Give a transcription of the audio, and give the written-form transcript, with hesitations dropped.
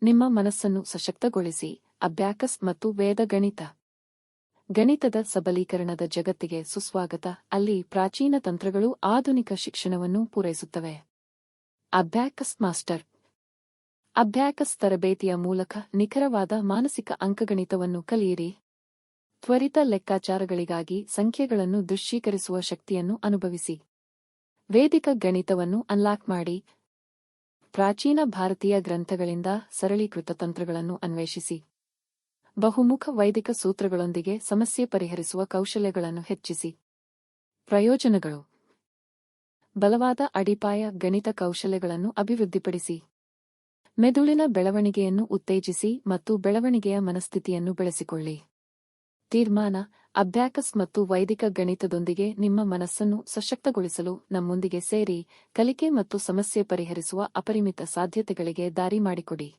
ನಿಮ್ಮ ಮನಸ್ಸನ್ನು ಸಶಕ್ತಗೊಳಿಸಿ. ಅಬ್ಯಾಕಸ್ ಮತ್ತು ವೇದ ಗಣಿತ. ಗಣಿತದ ಸಬಲೀಕರಣದ ಜಗತ್ತಿಗೆ ಸುಸ್ವಾಗತ, ಅಲ್ಲಿ ಪ್ರಾಚೀನ ತಂತ್ರಗಳು ಆಧುನಿಕ ಶಿಕ್ಷಣವನ್ನು ಪೂರೈಸುತ್ತವೆ. Abacus master. ಅಬ್ಯಾಕಸ್ ತರಬೇತಿಯ ಮೂಲಕ ನಿಖರವಾದ ಮಾನಸಿಕ ಅಂಕಗಣಿತವನ್ನು ಕಲಿಯಿರಿ. ತ್ವರಿತ ಲೆಕ್ಕಾಚಾರಗಳಿಗಾಗಿ ಸಂಖ್ಯೆಗಳನ್ನು ದೃಶ್ಯೀಕರಿಸುವ ಶಕ್ತಿಯನ್ನು ಅನುಭವಿಸಿ. ವೇದಿಕ ಗಣಿತವನ್ನು ಅನ್ಲಾಕ್ ಮಾಡಿ. ಪ್ರಾಚೀನ ಭಾರತೀಯ ಗ್ರಂಥಗಳಿಂದ ಸರಳೀಕೃತ ತಂತ್ರಗಳನ್ನು ಅನ್ವೇಷಿಸಿ. ಬಹುಮುಖ ವೈದಿಕ ಸೂತ್ರಗಳೊಂದಿಗೆ ಸಮಸ್ಯೆ ಪರಿಹರಿಸುವ ಕೌಶಲ್ಯಗಳನ್ನು ಹೆಚ್ಚಿಸಿ. ಪ್ರಯೋಜನಗಳು: ಬಲವಾದ ಅಡಿಪಾಯ ಗಣಿತ ಕೌಶಲ್ಯಗಳನ್ನು ಅಭಿವೃದ್ಧಿಪಡಿಸಿ. ಮೆದುಳಿನ ಬೆಳವಣಿಗೆಯನ್ನು ಉತ್ತೇಜಿಸಿ ಮತ್ತು ಬೆಳವಣಿಗೆಯ ಮನಸ್ಥಿತಿಯನ್ನು ಬೆಳೆಸಿಕೊಳ್ಳಿ. ತೀರ್ಮಾನ: ಅಬ್ಯಾಕಸ್ ಮತ್ತು ವೈದಿಕ ಗಣಿತದೊಂದಿಗೆ ನಿಮ್ಮ ಮನಸ್ಸನ್ನು ಸಶಕ್ತಗೊಳಿಸಲು ನಮ್ಮೊಂದಿಗೆ ಸೇರಿ, ಕಲಿಕೆ ಮತ್ತು ಸಮಸ್ಯೆ ಪರಿಹರಿಸುವ ಅಪರಿಮಿತ ಸಾಧ್ಯತೆಗಳಿಗೆ ದಾರಿ ಮಾಡಿಕೊಡಿ.